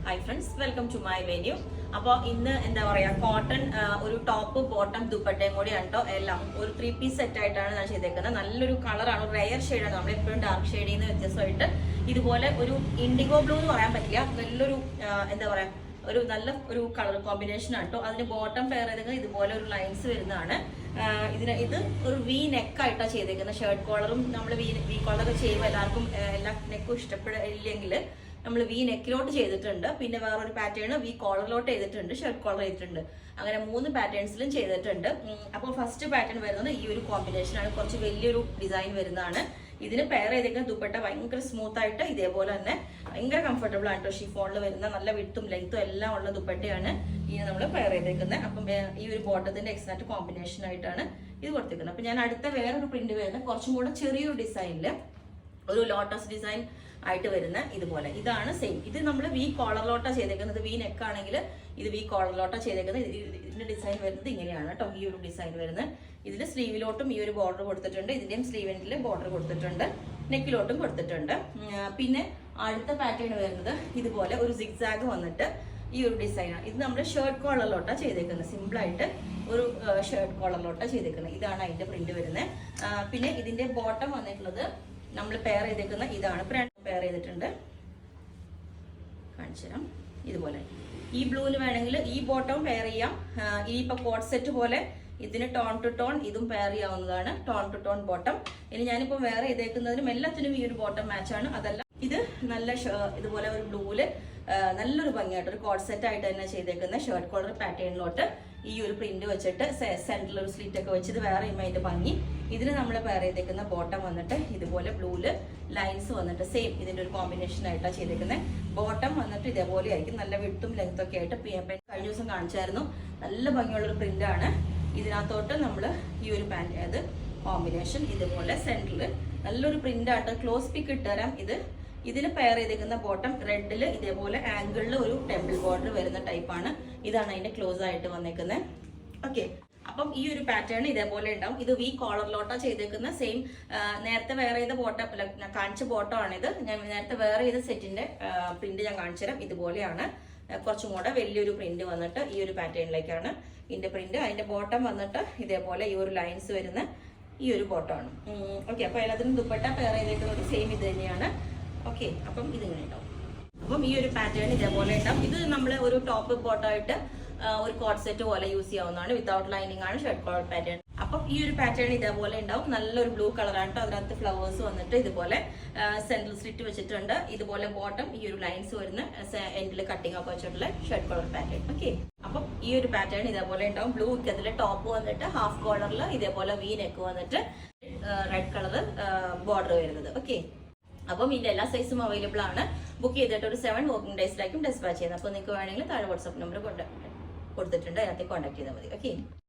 Hi friends, welcome to my venue. അപ്പോൾ ഇന്ന് എന്താ പറയാ, കോട്ടൺ ഒരു ടോപ്പ് ബോട്ടം ദുപ്പട്ടയും കൂടിയാണ് കേട്ടോ. എല്ലാം ഒരു 3 പീസ് സെറ്റ് ആയിട്ടാണ് ഞാൻ ചെയ്തേക്കുന്നത്. നല്ലൊരു കളറാണ്, റെയർ ഷെയ്ഡാണ്. നമ്മൾ എപ്പോഴും ഡാർക്ക് ഷെയ്ഡിൽ നിന്ന് വ്യത്യസ്തമായിട്ട് ഇതുപോലെ ഒരു ഇൻഡിഗോ ബ്ലൂ എന്ന് പറയാൻ പറ്റില്ല, നല്ലൊരു എന്താ പറയാ, ഒരു നല്ല ഒരു കളർ കോമ്പിനേഷൻ ആണ് കേട്ടോ. അതിന് ബോട്ടം പെയർ ചെയ്തേക്കുന്നത് ഇതുപോലെ ഒരു ലൈൻസ് വരുന്നതാണ്. ഇത് ഒരു വി നെക്കായിട്ടാണ് ചെയ്തേക്കുന്നത്. ഷർട്ട് കോളറും നമ്മൾ വി കോളറൊക്കെ ചെയ്യുമ്പോൾ എല്ലാവർക്കും എല്ലാ നെക്കും ഇഷ്ടപ്പെടില്ലെങ്കിൽ നമ്മൾ വി നെക്കിലോട്ട് ചെയ്തിട്ടുണ്ട്. പിന്നെ വേറൊരു പാറ്റേൺ വി കോളറിലോട്ട് ചെയ്തിട്ടുണ്ട്, ഷർട്ട് കോളർ ചെയ്തിട്ടുണ്ട്. അങ്ങനെ 3 പാറ്റേൺസിലും ചെയ്തിട്ടുണ്ട്. അപ്പോൾ ഫസ്റ്റ് പാറ്റേൺ വരുന്നത് ഈ ഒരു കോമ്പിനേഷനാണ്, കുറച്ച് വലിയൊരു ഡിസൈൻ വരുന്നതാണ്. ഇതിന് പെയർ ചെയ്തേക്കുന്ന ദുപ്പട്ട ഭയങ്കര സ്മൂത്ത് ആയിട്ട് ഇതേപോലെ തന്നെ ഭയങ്കര കംഫർട്ടബിൾ ആണ് കേട്ടോ. ഷിഫോണിൽ വരുന്ന നല്ല വിട്ടും ലെങ്ത്തും എല്ലാം ഉള്ള ദുപ്പട്ടയാണ് ഇനി നമ്മൾ പെയർ ചെയ്തേക്കുന്നത്. അപ്പം ഈ ഒരു ബോട്ടത്തിന്റെ എക്സാക്ട് കോമ്പിനേഷൻ ആയിട്ടാണ് ഇത് കൊടുത്തേക്കുന്നത്. അപ്പം ഞാൻ അടുത്ത വേറൊരു പ്രിന്റ് വരുന്നത് കുറച്ചും കൂടെ ചെറിയൊരു ഡിസൈനില് ഒരു ലോട്ടസ് ഡിസൈൻ ആയിട്ട് വരുന്ന ഇതുപോലെ. ഇതാണ് സെയിം. ഇത് നമ്മൾ വി കോളറിലോട്ടാണ് ചെയ്തേക്കുന്നത്. വി നെക്ക് ആണെങ്കിൽ ഇത് വി കോളറിലോട്ടാണ് ചെയ്തേക്കുന്നത്. ഇതിന്റെ ഡിസൈൻ വരുന്നത് ഇങ്ങനെയാണ് കേട്ടോ. ഈ ഒരു ഡിസൈൻ വരുന്നത് ഇതിൽ സ്ലീവിലോട്ടും ഈ ഒരു ബോർഡർ കൊടുത്തിട്ടുണ്ട്. ഇതിന്റെയും സ്ലീവിന്റെ ബോർഡർ കൊടുത്തിട്ടുണ്ട്, നെക്കിലോട്ടും കൊടുത്തിട്ടുണ്ട്. പിന്നെ അടുത്ത പാറ്റേൺ വരുന്നത് ഇതുപോലെ ഒരു സിഗ്സാഗ് വന്നിട്ട് ഈ ഒരു ഡിസൈനാണ്. ഇത് നമ്മുടെ ഷർട്ട് കോളറിലോട്ടാണ് ചെയ്തേക്കുന്നത്. സിമ്പിൾ ആയിട്ട് ഒരു ഷർട്ട് കോളറിലോട്ടാണ് ചെയ്തേക്കുന്നത്. ഇതാണ് അതിന്റെ പ്രിന്റ് വരുന്നത്. പിന്നെ ഇതിന്റെ ബോട്ടം വന്നിട്ടുള്ളത് നമ്മൾ പെയർ ചെയ്തേക്കുന്ന ഇതാണ്. പെയർ ചെയ്തിട്ടുണ്ട്, കാണിച്ചു തരാം. ഇതുപോലെ ഈ ബ്ലൂവിന് വേണമെങ്കിൽ ഈ ബോട്ടം പെയർ ചെയ്യാം. ഈ ഇപ്പൊ കോട്ട് സെറ്റ് പോലെ ഇതിന് ടോൺ ടു ടോൺ ഇതും പെയർ ചെയ്യാവുന്നതാണ്, ടോൺ ടു ടോൺ ബോട്ടം. ഇനി ഞാനിപ്പോ വേറെ ചെയ്തേക്കുന്നതിനും എല്ലാത്തിനും ഈ ഒരു ബോട്ടം മാച്ചാണ്. അതല്ല ഇത് നല്ല ഇതുപോലെ ഒരു ബ്ലൂവില് നല്ലൊരു ഭംഗിയായിട്ട് ഒരു കോട്ട് സെറ്റ് ആയിട്ട് തന്നെ ചെയ്തേക്കുന്ന ഷർട്ട് കോളർ പാറ്റേണിലോട്ട് ഈ ഒരു പ്രിന്റ് വെച്ചിട്ട് സെന്ററിൽ ഒരു സ്ലിറ്റ് ഒക്കെ വെച്ചത് വേറെ അതിന്റെ ഭംഗി. ഇതിന് നമ്മൾ പെയർ ചെയ്തേക്കുന്ന ബോട്ടം വന്നിട്ട് ഇതുപോലെ ബ്ലൂല് ലൈൻസ് വന്നിട്ട് സെയിം ഇതിന്റെ ഒരു കോമ്പിനേഷൻ ആയിട്ടാണ് ചെയ്തേക്കുന്നത്. ബോട്ടം വന്നിട്ട് ഇതേപോലെ ആയിരിക്കും, നല്ല വിട്ടും ലെങ്ത്തും ഒക്കെ ആയിട്ട്. കഴിഞ്ഞ ദിവസം കാണിച്ചായിരുന്നു, നല്ല ഭംഗിയുള്ളൊരു പ്രിന്റ് ആണ്. ഇതിനകത്തോട്ട് നമ്മൾ ഈ ഒരു പാന്റ് അത് കോമ്പിനേഷൻ ഇതുപോലെ സെന്ററിൽ നല്ലൊരു പ്രിന്റ് ആയിട്ട് ക്ലോസ് പിക്ക് ഇട്ടുതരാം. ഇതിന് പെയർ ചെയ്തേക്കുന്ന ബോട്ടം റെഡില് ഇതേപോലെ ആംഗിളിൽ ഒരു ടെമ്പിൾ ബോർഡർ വരുന്ന ടൈപ്പാണ്. ഇതാണ് അതിന്റെ ക്ലോസ് ആയിട്ട് വന്നേക്കുന്നത്. ഓക്കെ, അപ്പം ഈ ഒരു പാറ്റേൺ ഇതേപോലെ ഉണ്ടാവും. ഇത് വി കോളറിലോട്ടാ ചെയ്തേക്കുന്ന സെയിം. നേരത്തെ വേറെ ചെയ്ത ബോട്ടം കാണിച്ച ബോട്ടം ആണിത്. ഞാൻ നേരത്തെ വേറെ ചെയ്ത സെറ്റിന്റെ പ്രിന്റ് ഞാൻ കാണിച്ചു തരാം. ഇതുപോലെയാണ്, കുറച്ചും കൂടെ വലിയൊരു പ്രിന്റ് വന്നിട്ട് ഈ ഒരു പാറ്റേണിലേക്കാണ് ഇതിന്റെ പ്രിന്റ്. അതിന്റെ ബോട്ടം വന്നിട്ട് ഇതേപോലെ ഈ ഒരു ലൈൻസ് വരുന്ന ഈ ഒരു ബോട്ടമാണ്. ഓക്കെ, അപ്പൊ എല്ലാത്തിനും ദുപ്പട്ട പെയർ ചെയ്തേക്കുന്നത് സെയിം ഇത് തന്നെയാണ്. ഓക്കെ, അപ്പം ഇതിങ്ങനെ ഉണ്ടാവും. അപ്പം ഈ ഒരു പാറ്റേൺ ഇതേപോലെ ഉണ്ടാവും. ഇത് നമ്മൾ ഒരു ടോപ്പ് ബോട്ടമായിട്ട് ഒരു കോട്ട് സെറ്റ് പോലെ യൂസ് ചെയ്യാവുന്നതാണ്. വിത്തൗട്ട് ലൈനിങ് ആണ് ഷർട്ട് കോളർ പാറ്റേൺ. അപ്പം ഈ ഒരു പാറ്റേൺ ഇതേപോലെ ഉണ്ടാവും. നല്ലൊരു ബ്ലൂ കളറാണ് കേട്ടോ. അതിനകത്ത് ഫ്ലവേഴ്സ് വന്നിട്ട് ഇതുപോലെ സെൻട്രൽ സ്ലിറ്റ് വെച്ചിട്ടുണ്ട്. ഇതുപോലെ ബോട്ടം ഈ ഒരു ലൈൻസ് വരുന്ന എൻഡിൽ കട്ടിങ് ഒക്കെ വെച്ചിട്ടുള്ള ഷർട്ട് കോളർ പാറ്റേൺ. ഓക്കെ, അപ്പം ഈ ഒരു പാറ്റേൺ ഇതേപോലെ ഉണ്ടാവും. ബ്ലൂ അതിലെ ടോപ്പ് വന്നിട്ട് ഹാഫ് കോളറിൽ ഇതേപോലെ വി നെക്ക് വന്നിട്ട് റെഡ് കളർ ബോർഡർ വരുന്നത്. ഓക്കെ, അപ്പം ഇതിന്റെ എല്ലാ സൈസും അവൈലബിൾ ആണ്. ബുക്ക് ചെയ്തിട്ട് ഒരു 7 വർക്കിംഗ് ഡേയ്സിലായിരിക്കും ഡെസ്പാച്ച് ചെയ്യുന്നത്. അപ്പോൾ നിങ്ങൾക്ക് വേണമെങ്കിൽ താഴെ വാട്സ്ആപ്പ് നമ്പർ കൊടുത്തിട്ടുണ്ട്, അതിനകത്ത് കോൺടാക്ട് ചെയ്താൽ മതി. ഓക്കെ.